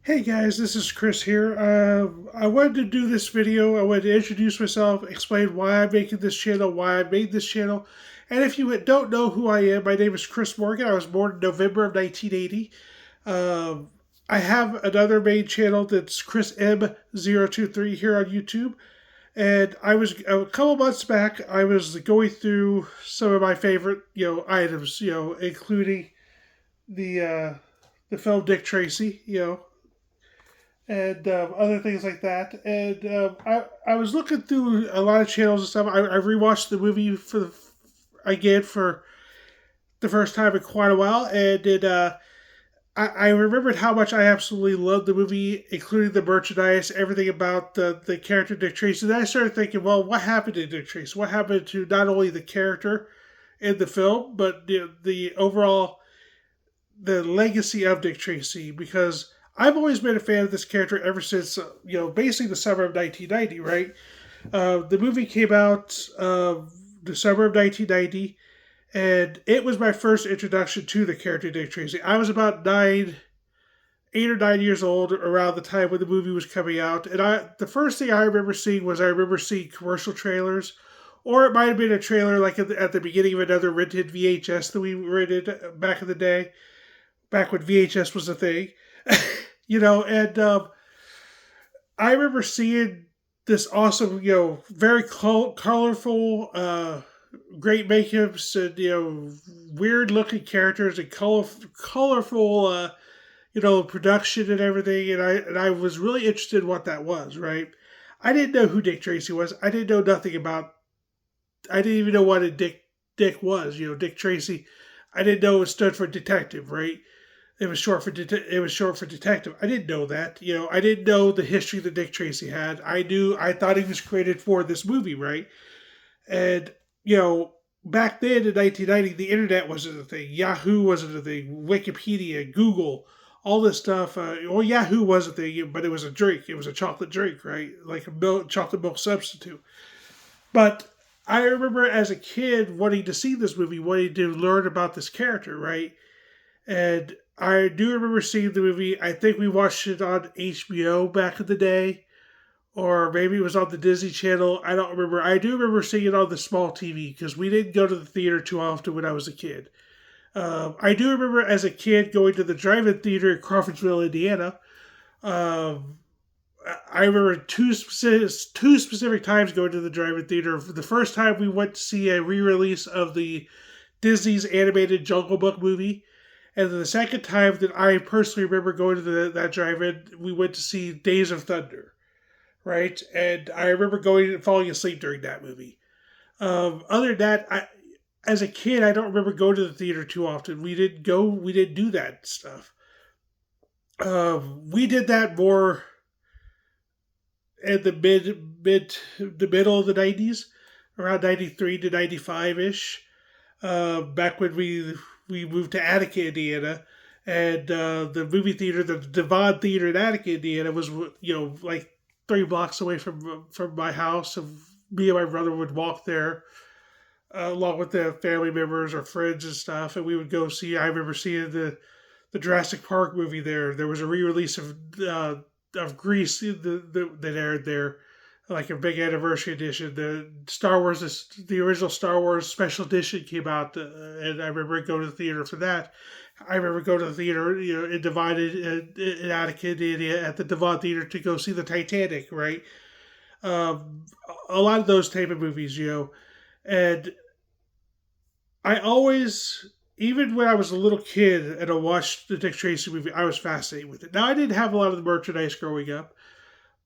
Hey guys, this is Chris here. I wanted to do this video. I wanted to introduce myself, explain why I'm making this channel, why I made this channel. And if you don't know who I am, my name is Chris Morgan. I was born in November of 1980. I have another main channel that's Chris M023 here on YouTube. And I was a couple months back. I was going through some of my favorite, items, including the film Dick Tracy, and other things like that. And I was looking through a lot of channels and stuff. I rewatched the movie again for the first time in quite a while, and I remembered how much I absolutely loved the movie, including the merchandise, everything about the character Dick Tracy. Then I started thinking, well, what happened to Dick Tracy? What happened to not only the character in the film, but the overall the legacy of Dick Tracy? Because I've always been a fan of this character ever since, basically the summer of 1990, right? The movie came out the summer of 1990, and it was my first introduction to the character Dick Tracy. I was about 8 or 9 years old around the time when the movie was coming out, and the first thing I remember seeing was commercial trailers, or it might have been a trailer like at the beginning of another rented VHS that we rented back in the day, back when VHS was a thing. And I remember seeing this awesome, very colorful, great makeups, and weird looking characters and colorful, production and everything. And I was really interested in what that was. Right, I didn't know who Dick Tracy was. I didn't know nothing about. I didn't even know what a Dick was. Dick Tracy. I didn't know it stood for detective. Right. It was short for detective. I didn't know that. I didn't know the history that Dick Tracy had. I thought he was created for this movie, right? And back then in 1990, the internet wasn't a thing. Yahoo wasn't a thing. Wikipedia, Google, all this stuff. Yahoo was a thing, but it was a drink. It was a chocolate drink, right? Like a chocolate milk substitute. But I remember as a kid wanting to see this movie, wanting to learn about this character, right? And I do remember seeing the movie. I think we watched it on HBO back in the day, or maybe it was on the Disney Channel. I don't remember. I do remember seeing it on the small TV because we didn't go to the theater too often when I was a kid. I do remember as a kid going to the drive-in theater in Crawfordsville, Indiana. Um, I remember two specific times going to the drive-in theater. The first time we went to see a re-release of the Disney's animated Jungle Book movie. And then the second time that I personally remember going to that drive-in, we went to see Days of Thunder, right? And I remember going and falling asleep during that movie. Other than that, as a kid, I don't remember going to the theater too often. We didn't do that stuff. We did that more in the middle of the 90s, around 93 to 95 ish. Back when we moved to Attica, Indiana, and the movie theater, the Devon Theater in Attica, Indiana, was like 3 blocks away from my house. And me and my brother would walk there along with the family members or friends and stuff, and we would go see. I remember seeing the Jurassic Park movie there. There was a re-release of Grease that aired there, like a big anniversary edition. The original Star Wars special edition came out, and I remember going to the theater for that. I remember going to the theater, in Divided in Attica, Indiana, at the Devon Theater to go see the Titanic, right? A lot of those type of movies, and I always, even when I was a little kid and I watched the Dick Tracy movie, I was fascinated with it. Now, I didn't have a lot of the merchandise growing up,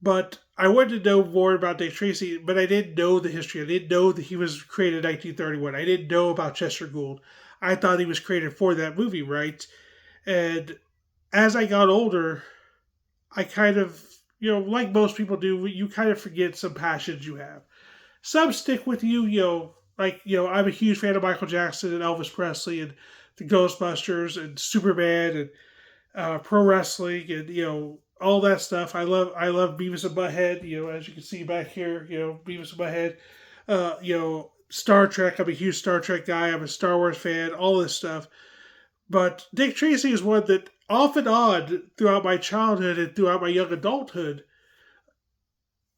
but I wanted to know more about Dick Tracy, but I didn't know the history. I didn't know that he was created in 1931. I didn't know about Chester Gould. I thought he was created for that movie, right? And as I got older, I kind of, like most people do, you kind of forget some passions you have. Some stick with you, I'm a huge fan of Michael Jackson and Elvis Presley and the Ghostbusters and Superman and pro wrestling and all that stuff. I love Beavis and Butthead. As you can see back here, Beavis and Butthead. Star Trek. I'm a huge Star Trek guy. I'm a Star Wars fan. All this stuff. But Dick Tracy is one that off and on throughout my childhood and throughout my young adulthood,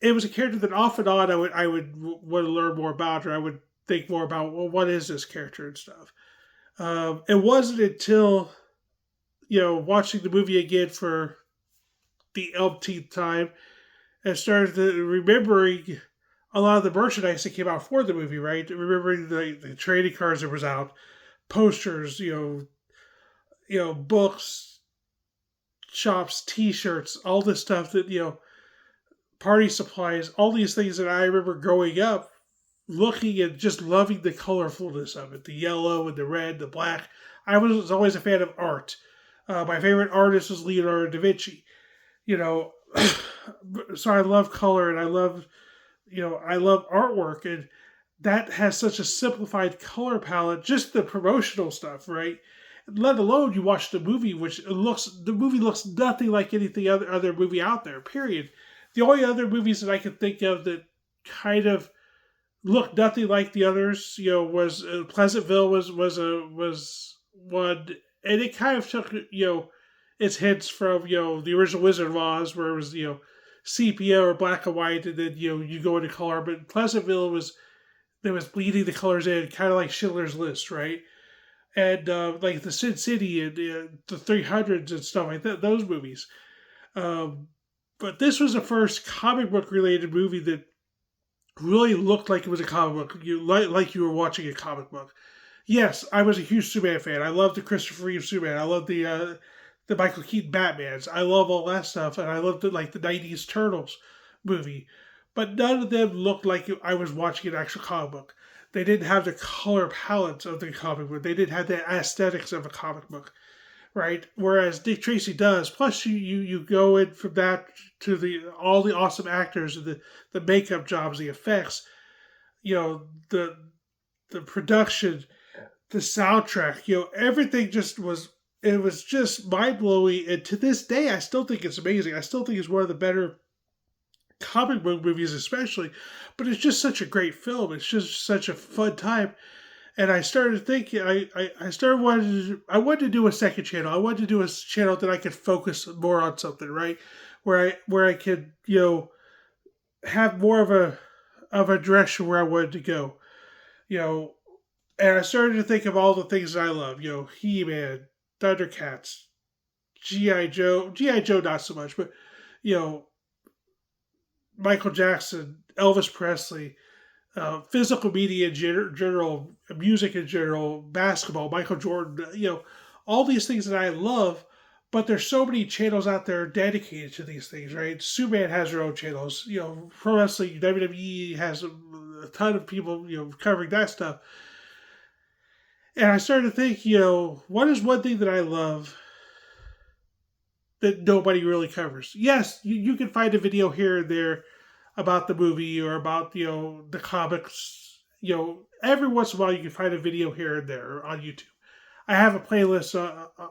it was a character that off and on I would want to learn more about, or I would think more about, well, what is this character and stuff. It wasn't until watching the movie again for the umpteenth time and started remembering a lot of the merchandise that came out for the movie, right? Remembering the trading cards that was out, posters, books, shops, T-shirts, all this stuff that party supplies, all these things that I remember growing up, looking and just loving the colorfulness of it, the yellow and the red, the black. I was always a fan of art. My favorite artist was Leonardo da Vinci. You know, so I love color and I love artwork, and that has such a simplified color palette. Just the promotional stuff, right? Let alone you watch the movie, the movie looks nothing like anything other movie out there. Period. The only other movies that I can think of that kind of looked nothing like the others, was Pleasantville was one, and it kind of took its hints from the original Wizard of Oz, where it was sepia or black and white, and then you go into color. But Pleasantville was bleeding the colors in, kind of like Schindler's List, right? And like the Sin City and the 300s and stuff like that, those movies. Um, but this was the first comic book related movie that really looked like it was a comic book. Like you were watching a comic book. Yes, I was a huge Superman fan. I loved the Christopher Reeve Superman. I loved the Michael Keaton Batmans. I love all that stuff, and I loved the '90s Turtles movie. But none of them looked like I was watching an actual comic book. They didn't have the color palettes of the comic book. They didn't have the aesthetics of a comic book, right? Whereas Dick Tracy does. Plus, you go in from that to all the awesome actors and the makeup jobs, the effects, the production, the soundtrack, everything just was. It was just mind blowing, and to this day, I still think it's amazing. I still think it's one of the better comic book movies, especially. But it's just such a great film. It's just such a fun time. And I started thinking, I started I wanted to do a second channel. I wanted to do a channel that I could focus more on something, right? Where I could, have more of a direction where I wanted to go, you know. And I started to think of all the things that I love, He-Man, Thundercats, G.I. Joe not so much, but, you know, Michael Jackson, Elvis Presley, physical media in general, music in general, basketball, Michael Jordan, all these things that I love, but there's so many channels out there dedicated to these things, right? Superman has their own channels, pro wrestling, WWE has a ton of people, covering that stuff. And I started to think, what is one thing that I love that nobody really covers? Yes, you can find a video here and there about the movie or about, the comics. Every once in a while you can find a video here and there on YouTube. I have a playlist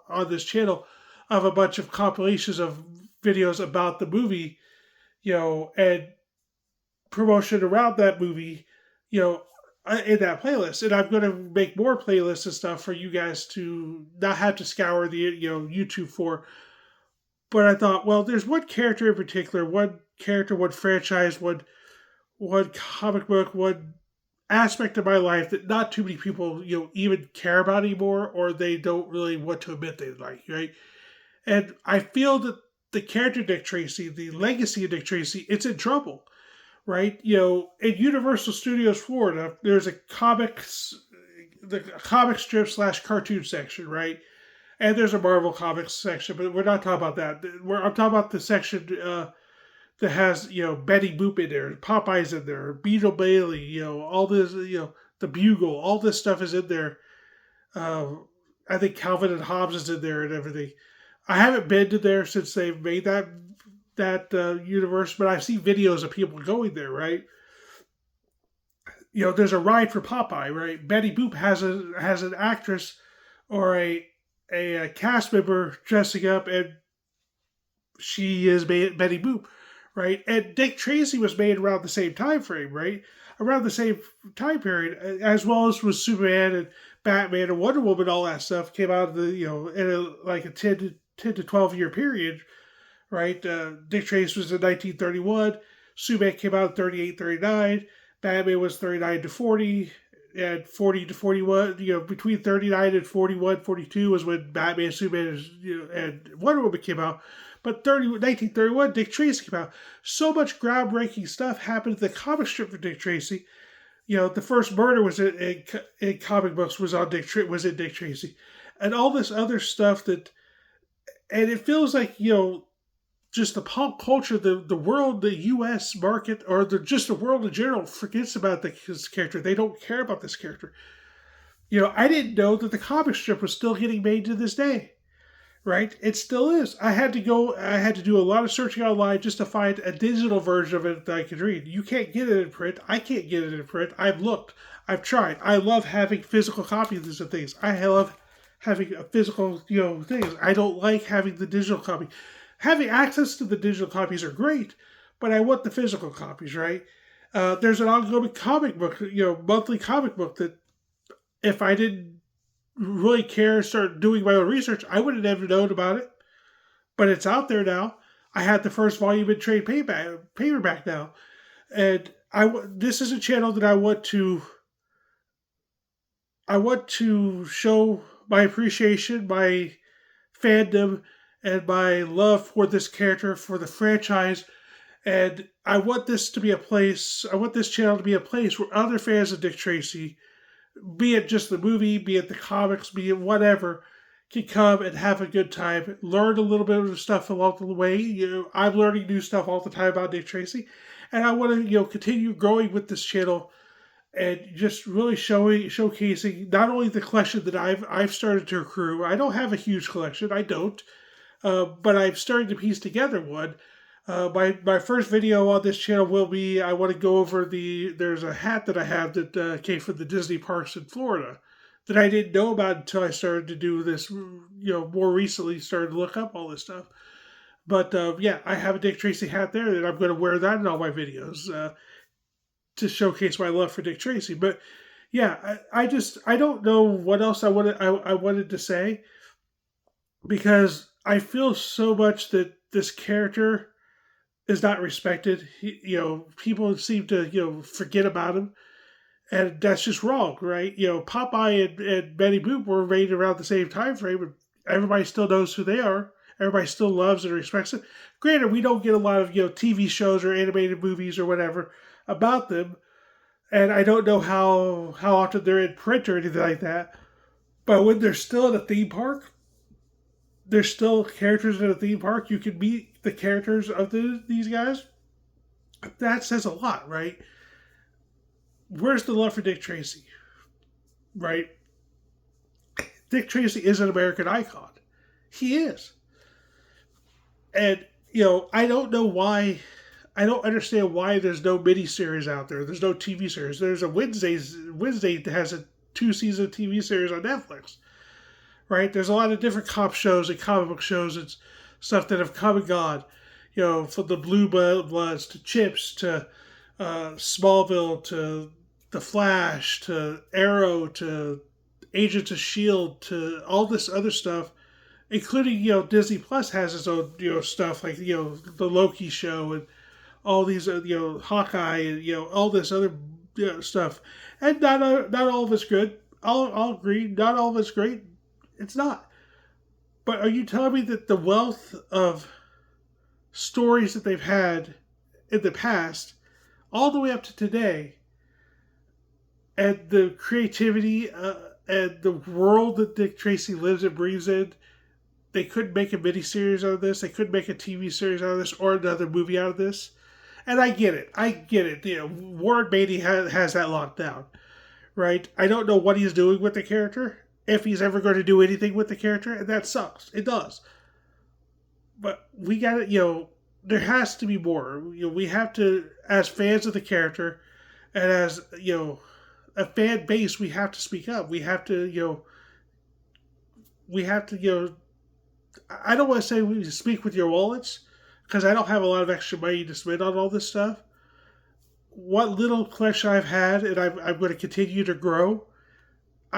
on this channel of a bunch of compilations of videos about the movie, and promotion around that movie, in that playlist. And I'm going to make more playlists and stuff for you guys to not have to scour the YouTube for. But I thought, well, there's one character in particular, one franchise, one comic book, one aspect of my life that not too many people even care about anymore, or they don't really want to admit they like, right? And I feel that the character Dick Tracy, the legacy of Dick Tracy, it's in trouble, right? In Universal Studios Florida, there's the comic strip / cartoon section, right? And there's a Marvel Comics section, but we're not talking about that. I'm talking about the section that has, Betty Boop in there, Popeye's in there, Beetle Bailey, all this, the Bugle, all this stuff is in there. I think Calvin and Hobbes is in there and everything. I haven't been to there since they've made that universe, but I've seen videos of people going there, right? There's a ride for Popeye, right? Betty Boop has an actress or a cast member dressing up, and she is Betty Boop, right? And Dick Tracy was made around the same time frame, right? Around the same time period, as well as with Superman and Batman and Wonder Woman. All that stuff came out of the in a 10 10 to 12 year period, right? Dick Tracy was in 1931. Superman came out in 38, 39. Batman was 39 to 40. And 40 to 41, between 39 and 41, 42 was when Batman, Superman, and Wonder Woman came out. But 1931, Dick Tracy came out. So much groundbreaking stuff happened in the comic strip for Dick Tracy. The first murder was in comic books was in Dick Tracy, and all this other stuff and it feels like just the pop culture, the world, the U.S. market, or just the world in general forgets about this character. They don't care about this character. I didn't know that the comic strip was still getting made to this day. Right? It still is. I had to do a lot of searching online just to find a digital version of it that I could read. You can't get it in print. I can't get it in print. I've looked. I've tried. I love having physical copies of things. I love having a physical, things. I don't like having the digital copy. Having access to the digital copies are great, but I want the physical copies, right? There's an ongoing comic book, monthly comic book that if I didn't really care, start doing my own research, I would have never known about it. But it's out there now. I had the first volume in trade paperback now. And this is a channel that I want to show my appreciation, my fandom, and my love for this character, for the franchise. And I want this channel to be a place where other fans of Dick Tracy, be it just the movie, be it the comics, be it whatever, can come and have a good time, learn a little bit of stuff along the way. I'm learning new stuff all the time about Dick Tracy, and I want to continue growing with this channel and just really showcasing not only the collection that I've started to accrue. I don't have a huge collection, I don't. But I'm starting to piece together one. My first video on this channel will be, I want to go over there's a hat that I have that came from the Disney parks in Florida that I didn't know about until I started to do this, more recently started to look up all this stuff. But yeah, I have a Dick Tracy hat there and I'm going to wear that in all my videos to showcase my love for Dick Tracy. But yeah, I don't know what else I wanted to say, because I feel so much that this character is not respected. People seem to, forget about him. And that's just wrong, right? Popeye and Betty Boop were made around the same time frame, and everybody still knows who they are. Everybody still loves and respects them. Granted, we don't get a lot of, TV shows or animated movies or whatever about them. And I don't know how often they're in print or anything like that. But when they're still in a theme park, there's still characters in a theme park. You can meet the characters of these guys. That says a lot, right? Where's the love for Dick Tracy? Right? Dick Tracy is an American icon. He is. And, I don't know why. I don't understand why there's no miniseries out there. There's no TV series. There's a Wednesday that has a 2-season TV series on Netflix. Right? There's a lot of different cop shows and comic book shows and stuff that have come and gone. From the Blue Bloods to Chips to Smallville to The Flash to Arrow to Agents of S.H.I.E.L.D. to all this other stuff, including, Disney Plus has its own, stuff like, the Loki show and all these, Hawkeye and, all this other stuff. And not all of it's good. I'll agree. Not all of it's great. It's not. But are you telling me that the wealth of stories that they've had in the past, all the way up to today, and the creativity and the world that Dick Tracy lives and breathes in, they couldn't make a miniseries out of this, they couldn't make a TV series out of this, or another movie out of this? And I get it. Warren Beatty has that locked down, right? I don't know what he's doing with the character, if he's ever going to do anything with the character, and that sucks. It does. But we got to, there has to be more. We have to, as fans of the character, and as, a fan base, we have to speak up. We have to, I don't want to say we speak with your wallets, because I don't have a lot of extra money to spend on all this stuff. What little collection I've had, and I'm going to continue to grow,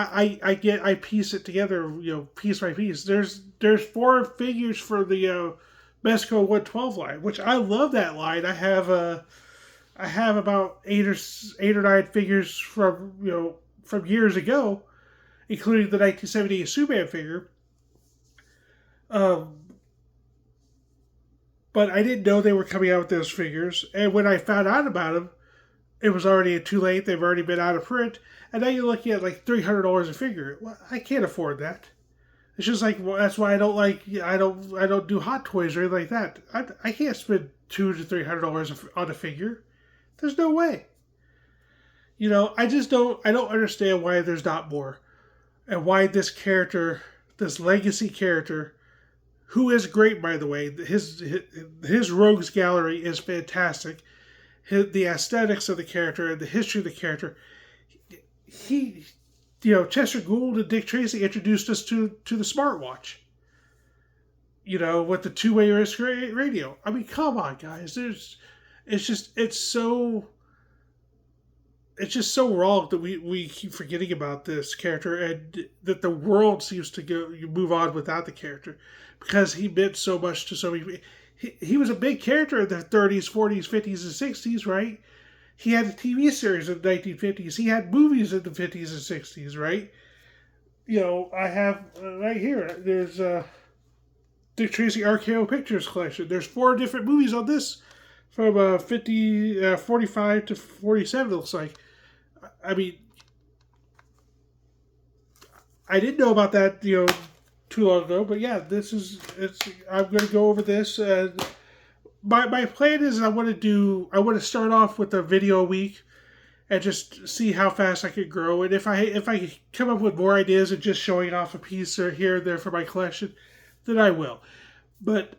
I piece it together, piece by piece. There's 4 figures for the Mesco 112 line, which I love that line. I have about 8 or 9 figures from years ago, including the 1978 Superman figure. Um, but I didn't know they were coming out with those figures, and when I found out about them, it was already too late. They've already been out of print, and now you're looking at like $300 a figure. Well, I can't afford that. It's just like, well, that's why I don't do Hot Toys or anything like that. I can't spend $200 to $300 on a figure. There's no way. I just I don't understand why there's not more, and why this character, this legacy character, who is great, by the way. His Rogues Gallery is fantastic. The aesthetics of the character and the history of the character. Chester Gould and Dick Tracy introduced us to the smartwatch. With the two-way radio. I mean, come on, guys. It's just so wrong that we keep forgetting about this character, and that the world seems to move on without the character, because he meant so much to so many. He was a big character in the 30s, 40s, 50s, and 60s, right? He had a TV series in the 1950s. He had movies in the 50s and 60s, right? I have right here. There's Dick Tracy RKO Pictures collection. There's 4 different movies on this, from 45 to 47. It looks like. I mean, I didn't know about that, too long ago, but yeah, I'm going to go over this. My plan is I want to start off with a video a week and just see how fast I can grow. And if I come up with more ideas and just showing off a piece or here or there for my collection, then I will. But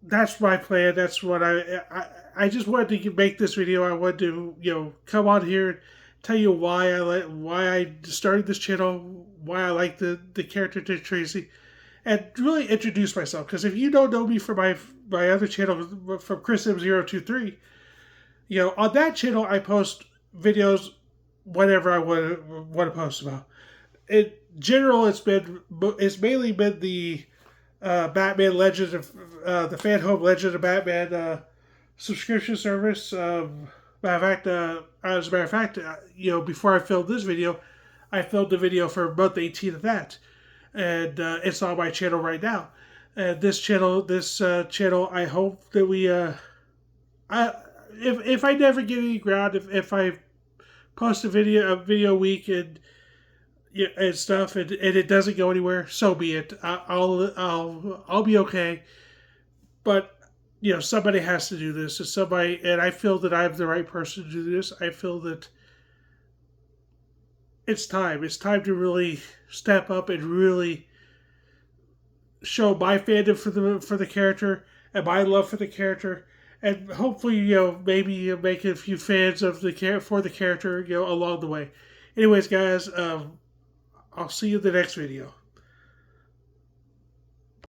that's my plan. That's what I just wanted to make this video. I wanted to come on here and tell you why I started this channel, why I like the character Dick Tracy, and really introduce myself. Because if you don't know me from my other channel, from Chris M023, on that channel I post videos whatever I want to post about. In general, it's mainly been the Batman Legend of the Fan Home Legend of Batman subscription service. As a matter of fact, before I filmed this video, I filmed the video for month 18 of that, and it's on my channel right now. And this channel, I hope that if I never get any ground, if I post a video a week and stuff, and it doesn't go anywhere, so be it. I'll be okay. But somebody has to do this. And I feel that I'm the right person to do this. I feel that it's time. It's time to really step up and really show my fandom for the character and my love for the character, and hopefully maybe make a few fans of the character along the way. Anyways, guys, I'll see you in the next video.